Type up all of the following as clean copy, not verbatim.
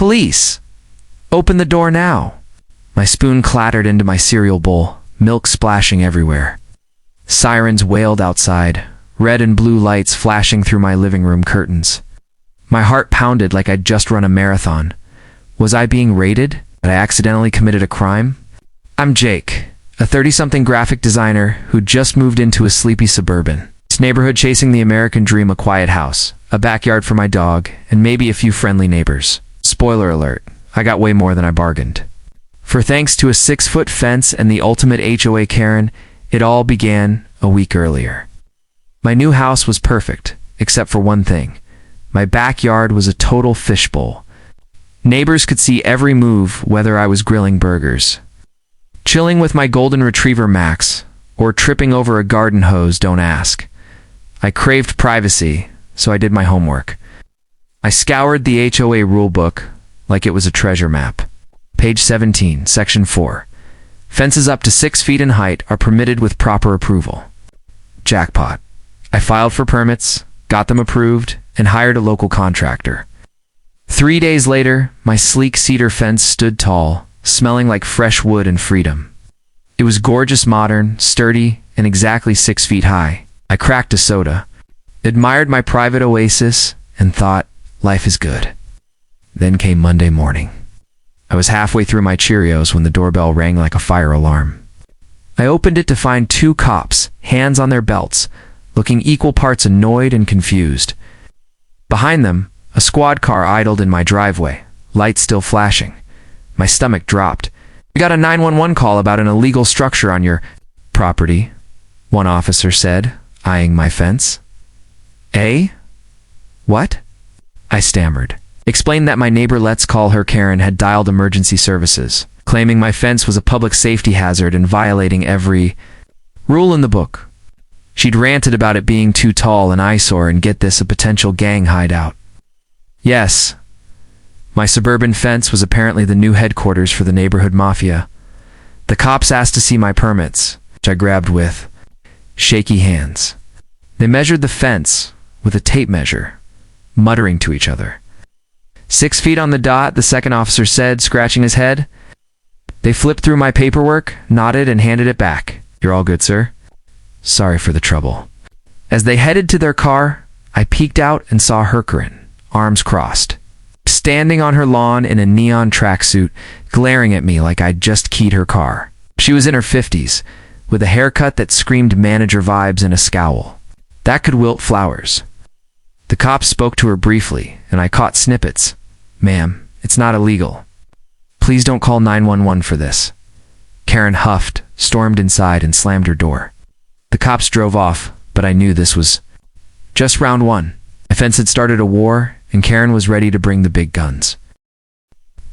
Police! Open the door now! My spoon clattered into my cereal bowl, milk splashing everywhere. Sirens wailed outside, red and blue lights flashing through my living room curtains. My heart pounded like I'd just run a marathon. Was I being raided? Had I accidentally committed a crime? I'm Jake, a 30-something graphic designer who just moved into a sleepy suburban. This neighborhood chasing the American dream, a quiet house, a backyard for my dog, and maybe a few friendly neighbors. Spoiler alert, I got way more than I bargained. For thanks to a 6-foot fence and the ultimate HOA Karen, it all began a week earlier. My new house was perfect, except for one thing. My backyard was a total fishbowl. Neighbors could see every move, whether I was grilling burgers, chilling with my golden retriever Max, or tripping over a garden hose, don't ask. I craved privacy, so I did my homework. I scoured the HOA rulebook like it was a treasure map. Page 17, Section 4. Fences up to 6 feet in height are permitted with proper approval. Jackpot. I filed for permits, got them approved, and hired a local contractor. 3 days later, my sleek cedar fence stood tall, smelling like fresh wood and freedom. It was gorgeous, modern, sturdy, and exactly 6 feet high. I cracked a soda, admired my private oasis, and thought, life is good. Then came Monday morning. I was halfway through my Cheerios when the doorbell rang like a fire alarm. I opened it to find 2 cops, hands on their belts, looking equal parts annoyed and confused. Behind them, a squad car idled in my driveway, lights still flashing. My stomach dropped. "We got a 911 call about an illegal structure on your property," one officer said, eyeing my fence. "Eh? What?" I stammered. Explained that my neighbor, let's call her Karen, had dialed emergency services, claiming my fence was a public safety hazard and violating every rule in the book. She'd ranted about it being too tall, an eyesore, and get this, a potential gang hideout. Yes, my suburban fence was apparently the new headquarters for the neighborhood mafia. The cops asked to see my permits, which I grabbed with shaky hands. They measured the fence with a tape measure, muttering to each other. 6 feet on the dot, the second officer said, scratching his head. They flipped through my paperwork, nodded, and handed it back. "You're all good, sir. Sorry for the trouble." As they headed to their car, I peeked out and saw her, Karen, arms crossed, standing on her lawn in a neon tracksuit, glaring at me like I'd just keyed her car. She was in her 50s, with a haircut that screamed manager vibes and a scowl that could wilt flowers. The cops spoke to her briefly, and I caught snippets. "Ma'am, it's not illegal. Please don't call 911 for this." Karen huffed, stormed inside, and slammed her door. The cops drove off, but I knew this was just round one. My fence had started a war, and Karen was ready to bring the big guns.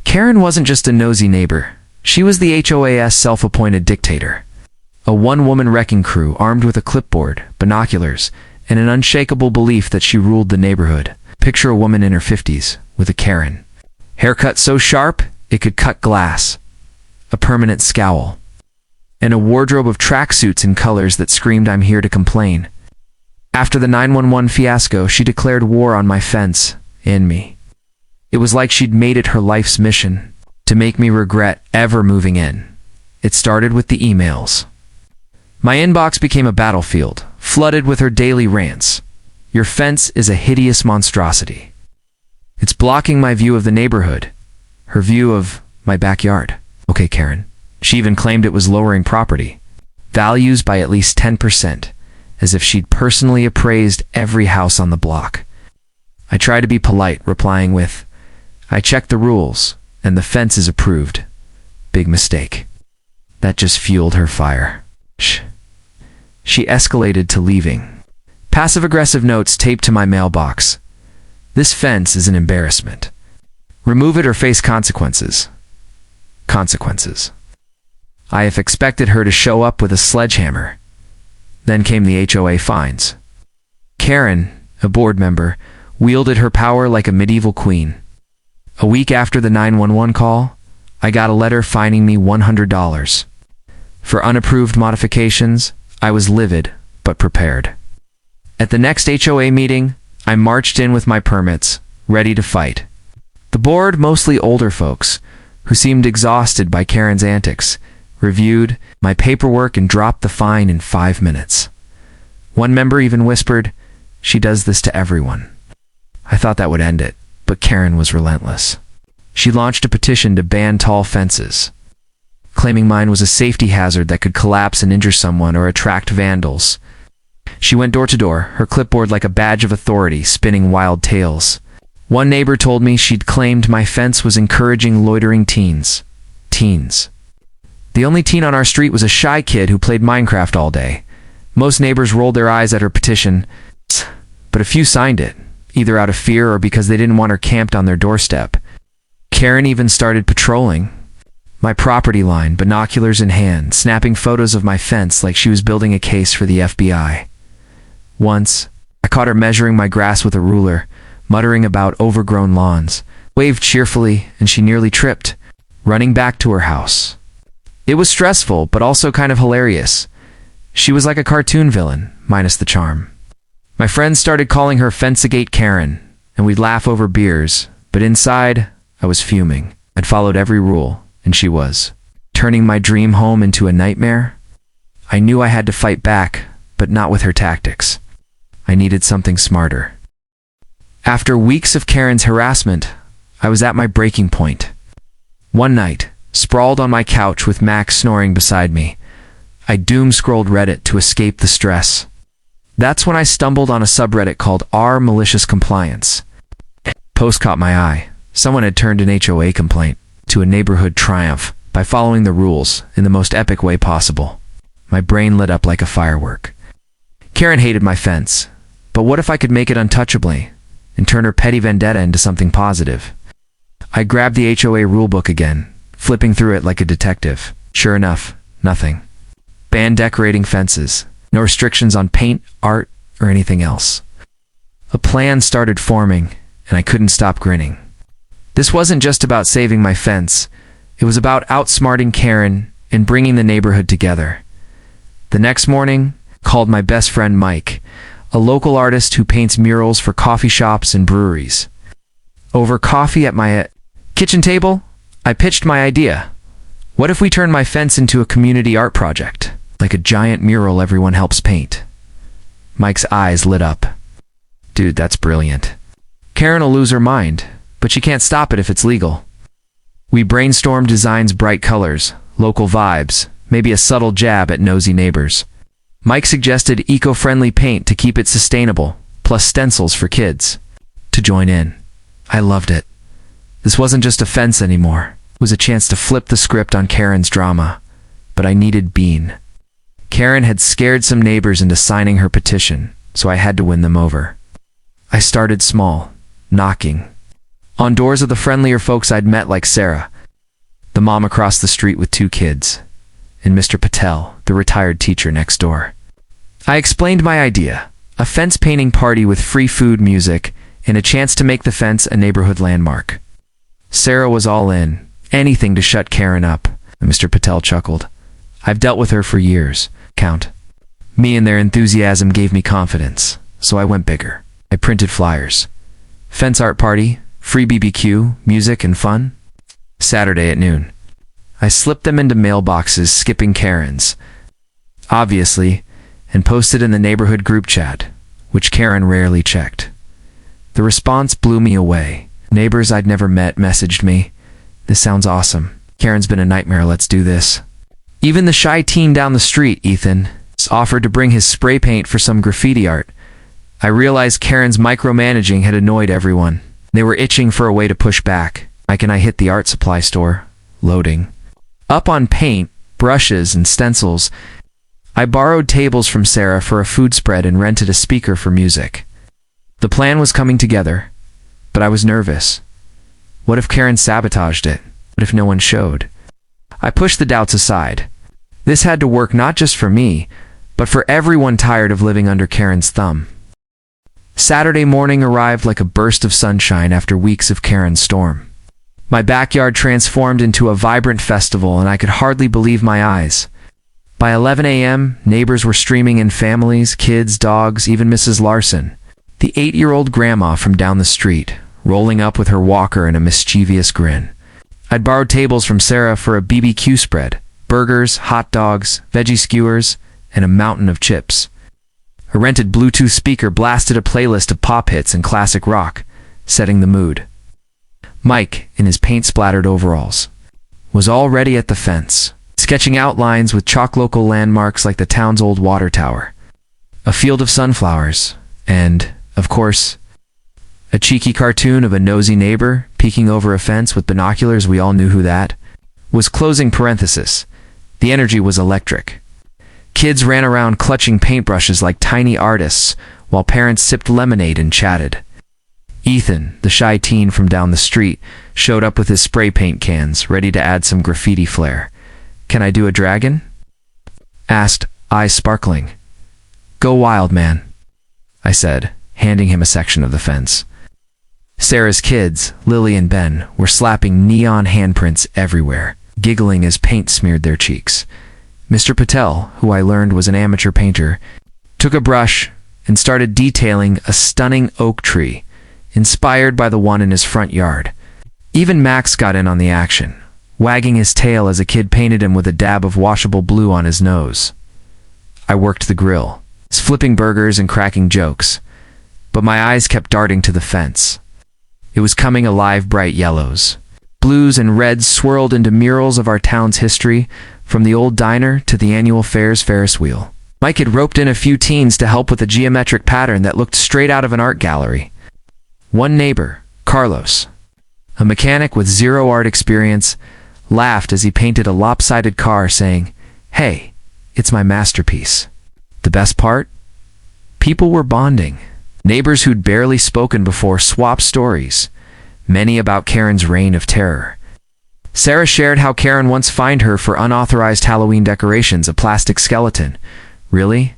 Karen wasn't just a nosy neighbor. She was the HOA's self-appointed dictator. A one-woman wrecking crew armed with a clipboard, binoculars, and an unshakable belief that she ruled the neighborhood. Picture a woman in her 50s, with a Karen. Haircut so sharp, it could cut glass. A permanent scowl. And a wardrobe of tracksuits in colors that screamed, "I'm here to complain." After the 911 fiasco, she declared war on my fence and me. It was like she'd made it her life's mission to make me regret ever moving in. It started with the emails. My inbox became a battlefield, flooded with her daily rants. "Your fence is a hideous monstrosity. It's blocking my view of the neighborhood." Her view of my backyard. "Okay, Karen." She even claimed it was lowering property values by at least 10%, as if she'd personally appraised every house on the block. I tried to be polite, replying with, "I checked the rules, and the fence is approved. Big mistake." That just fueled her fire. She escalated to leaving. Passive-aggressive notes taped to my mailbox. "This fence is an embarrassment. Remove it or face consequences." Consequences. I have expected her to show up with a sledgehammer. Then came the HOA fines. Karen, a board member, wielded her power like a medieval queen. A week after the 911 call, I got a letter fining me $100. For unapproved modifications, I was livid, but prepared. At the next HOA meeting, I marched in with my permits, ready to fight. The board, mostly older folks, who seemed exhausted by Karen's antics, reviewed my paperwork and dropped the fine in 5 minutes. One member even whispered, "She does this to everyone." I thought that would end it, but Karen was relentless. She launched a petition to ban tall fences, claiming mine was a safety hazard that could collapse and injure someone or attract vandals. She went door to door, her clipboard like a badge of authority, spinning wild tales. One neighbor told me she'd claimed my fence was encouraging loitering teens. The only teen on our street was a shy kid who played Minecraft all day. Most neighbors rolled their eyes at her petition, but a few signed it, either out of fear or because they didn't want her camped on their doorstep. Karen even started patrolling my property line, binoculars in hand, snapping photos of my fence like she was building a case for the FBI. Once, I caught her measuring my grass with a ruler, muttering about overgrown lawns, waved cheerfully, and she nearly tripped, running back to her house. It was stressful, but also kind of hilarious. She was like a cartoon villain, minus the charm. My friends started calling her Fenceagate Karen, and we'd laugh over beers, but inside, I was fuming. I'd followed every rule, and she was turning my dream home into a nightmare. I knew I had to fight back, but not with her tactics. I needed something smarter. After weeks of Karen's harassment, I was at my breaking point. One night, sprawled on my couch with Max snoring beside me, I doom-scrolled Reddit to escape the stress. That's when I stumbled on a subreddit called r/malicious compliance. Post caught my eye. Someone had turned an HOA complaint to a neighborhood triumph by following the rules in the most epic way possible. My brain lit up like a firework. Karen hated my fence, but what if I could make it untouchably and turn her petty vendetta into something positive? I grabbed the HOA rulebook again, flipping through it like a detective. Sure enough, nothing. Ban decorating fences. No restrictions on paint, art, or anything else. A plan started forming, and I couldn't stop grinning. This wasn't just about saving my fence. It was about outsmarting Karen and bringing the neighborhood together. The next morning, called my best friend Mike, a local artist who paints murals for coffee shops and breweries. Over coffee at my kitchen table, I pitched my idea. What if we turn my fence into a community art project, like a giant mural everyone helps paint? Mike's eyes lit up. Dude, that's brilliant. Karen will lose her mind, but she can't stop it if it's legal. We brainstormed designs, bright colors, local vibes, maybe a subtle jab at nosy neighbors. Mike suggested eco-friendly paint to keep it sustainable, plus stencils for kids to join in. I loved it. This wasn't just a fence anymore. It was a chance to flip the script on Karen's drama. But I needed Bean. Karen had scared some neighbors into signing her petition, so I had to win them over. I started small, knocking on doors of the friendlier folks I'd met, like Sarah, the mom across the street with 2 kids, and Mr. Patel, the retired teacher next door. I explained my idea, a fence painting party with free food, music, and a chance to make the fence a neighborhood landmark. Sarah was all in, anything to shut Karen up, and Mr. Patel chuckled. I've dealt with her for years, Count. Me and their enthusiasm gave me confidence, so I went bigger. I printed flyers. Fence art party, free BBQ, music, and fun. Saturday at noon. I slipped them into mailboxes, skipping Karen's, obviously, and posted in the neighborhood group chat, which Karen rarely checked. The response blew me away. Neighbors I'd never met messaged me, "This sounds awesome. Karen's been a nightmare, let's do this." Even the shy teen down the street, Ethan, offered to bring his spray paint for some graffiti art. I realized Karen's micromanaging had annoyed everyone. They were itching for a way to push back. Mike and I hit the art supply store, loading up on paint, brushes, and stencils. I borrowed tables from Sarah for a food spread and rented a speaker for music. The plan was coming together, but I was nervous. What if Karen sabotaged it? What if no one showed? I pushed the doubts aside. This had to work not just for me, but for everyone tired of living under Karen's thumb. Saturday morning arrived like a burst of sunshine after weeks of Karen's storm. My backyard transformed into a vibrant festival, and I could hardly believe my eyes. By 11 a.m., neighbors were streaming in, families, kids, dogs, even Mrs. Larson, the 8-year-old grandma from down the street, rolling up with her walker and a mischievous grin. I'd borrowed tables from Sarah for a BBQ spread, burgers, hot dogs, veggie skewers, and a mountain of chips. A rented Bluetooth speaker blasted a playlist of pop hits and classic rock, setting the mood. Mike, in his paint-splattered overalls, was already at the fence, sketching outlines with chalk local landmarks like the town's old water tower, a field of sunflowers, and, of course, a cheeky cartoon of a nosy neighbor peeking over a fence with binoculars. We all knew who that was. Closing parenthesis. The energy was electric. Kids ran around clutching paintbrushes like tiny artists, while parents sipped lemonade and chatted. Ethan, the shy teen from down the street, showed up with his spray paint cans, ready to add some graffiti flair. "Can I do a dragon?" asked, eyes sparkling. "Go wild, man," I said, handing him a section of the fence. Sarah's kids, Lily and Ben, were slapping neon handprints everywhere, giggling as paint smeared their cheeks. Mr. Patel, who I learned was an amateur painter, took a brush and started detailing a stunning oak tree, inspired by the one in his front yard. Even Max got in on the action, wagging his tail as a kid painted him with a dab of washable blue on his nose. I worked the grill, flipping burgers and cracking jokes, but my eyes kept darting to the fence. It was coming alive. Bright yellows, blues, and reds swirled into murals of our town's history, from the old diner to the annual fair's Ferris wheel. Mike had roped in a few teens to help with a geometric pattern that looked straight out of an art gallery. One neighbor, Carlos, a mechanic with zero art experience, laughed as he painted a lopsided car, saying, "Hey, it's my masterpiece." The best part? People were bonding. Neighbors who'd barely spoken before swapped stories, many about Karen's reign of terror. Sarah shared how Karen once fined her for unauthorized Halloween decorations, a plastic skeleton. Really?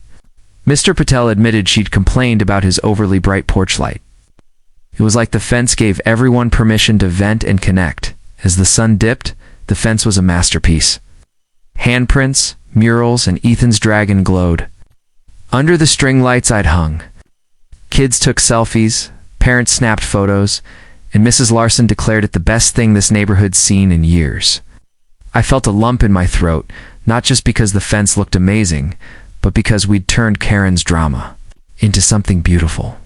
Mr. Patel admitted she'd complained about his overly bright porch light. It was like the fence gave everyone permission to vent and connect. As the sun dipped, the fence was a masterpiece. Handprints, murals, and Ethan's dragon glowed. Under the string lights I'd hung, kids took selfies, parents snapped photos, and Mrs. Larson declared it the best thing this neighborhood's seen in years. I felt a lump in my throat, not just because the fence looked amazing, but because we'd turned Karen's drama into something beautiful.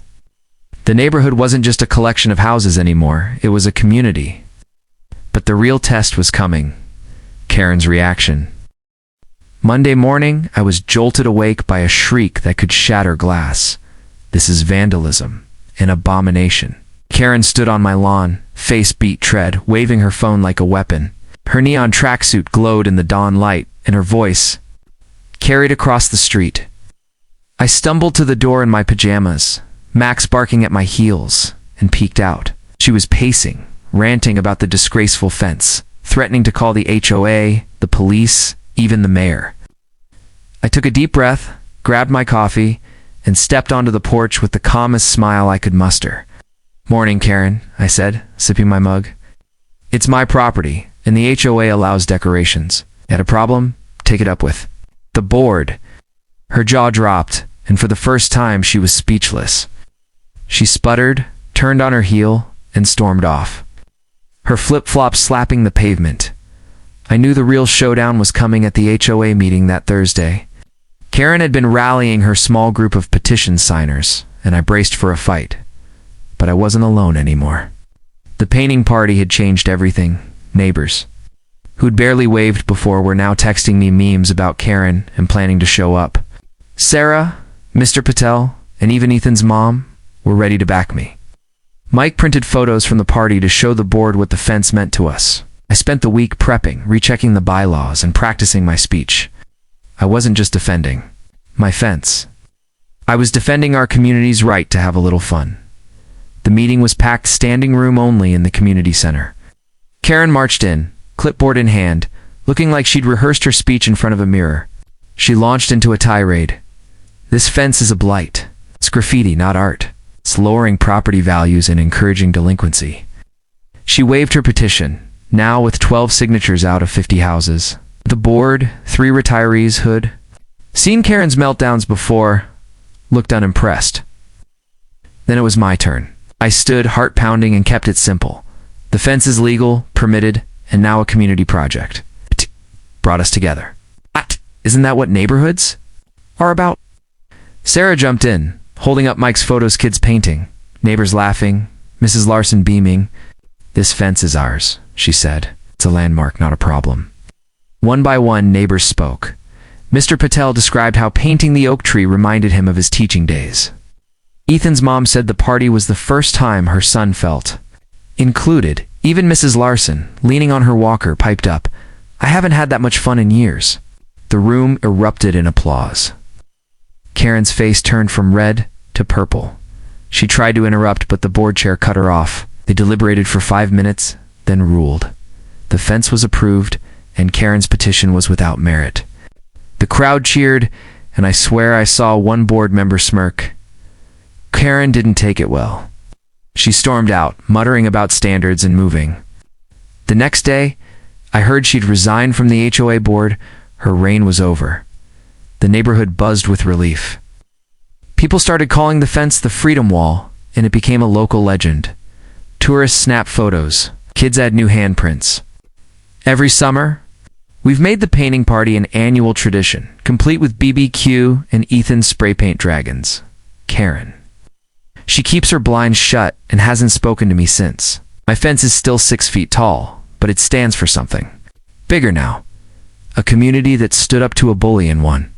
The neighborhood wasn't just a collection of houses anymore, it was a community. But the real test was coming: Karen's reaction. Monday morning, I was jolted awake by a shriek that could shatter glass. "This is vandalism, an abomination." Karen stood on my lawn, face beat tread, waving her phone like a weapon. Her neon tracksuit glowed in the dawn light, and her voice carried across the street. I stumbled to the door in my pajamas, Max barking at my heels, and peeked out. She was pacing, ranting about the disgraceful fence, threatening to call the HOA, the police, even the mayor. I took a deep breath, grabbed my coffee, and stepped onto the porch with the calmest smile I could muster. "Morning, Karen," I said, sipping my mug. "It's my property, and the HOA allows decorations. Had a problem? Take it up with the board." Her jaw dropped, and for the first time she was speechless. She sputtered, turned on her heel, and stormed off, her flip-flops slapping the pavement. I knew the real showdown was coming at the HOA meeting that Thursday. Karen had been rallying her small group of petition signers, and I braced for a fight. But I wasn't alone anymore. The painting party had changed everything. Neighbors, who'd barely waved before, were now texting me memes about Karen and planning to show up. Sarah, Mr. Patel, and even Ethan's mom were ready to back me. Mike printed photos from the party to show the board what the fence meant to us. I spent the week prepping, rechecking the bylaws, and practicing my speech. I wasn't just defending my fence. I was defending our community's right to have a little fun. The meeting was packed, standing room only, in the community center. Karen marched in, clipboard in hand, looking like she'd rehearsed her speech in front of a mirror. She launched into a tirade. "This fence is a blight. It's graffiti, not art. It's lowering property values and encouraging delinquency." She waved her petition, now with 12 signatures out of 50 houses. The board, 3 retirees who'd seen Karen's meltdowns before, looked unimpressed. Then it was my turn. I stood, heart pounding, and kept it simple. The fence is legal, permitted, and now a community project. Brought us together. Isn't that what neighborhoods are about? Sarah jumped in, holding up Mike's photos kids painting. Neighbors laughing, Mrs. Larson beaming. "This fence is ours," she said. "It's a landmark, not a problem." One by one, neighbors spoke. Mr. Patel described how painting the oak tree reminded him of his teaching days. Ethan's mom said the party was the first time her son felt included. Even Mrs. Larson, leaning on her walker, piped up, "I haven't had that much fun in years." The room erupted in applause. Karen's face turned from red to purple. She tried to interrupt, but the board chair cut her off. They deliberated for 5 minutes, then ruled. The fence was approved, and Karen's petition was without merit. The crowd cheered, and I swear I saw one board member smirk. Karen didn't take it well. She stormed out, muttering about standards and moving. The next day, I heard she'd resigned from the HOA board. Her reign was over. The neighborhood buzzed with relief. People started calling the fence the Freedom Wall, and it became a local legend. Tourists snap photos. Kids add new handprints. Every summer, we've made the painting party an annual tradition, complete with BBQ and Ethan's spray paint dragons. Karen. She keeps her blinds shut and hasn't spoken to me since. My fence is still 6 feet tall, but it stands for something bigger now. A community that stood up to a bully and won.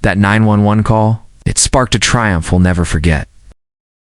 That 911 call, it sparked a triumph we'll never forget.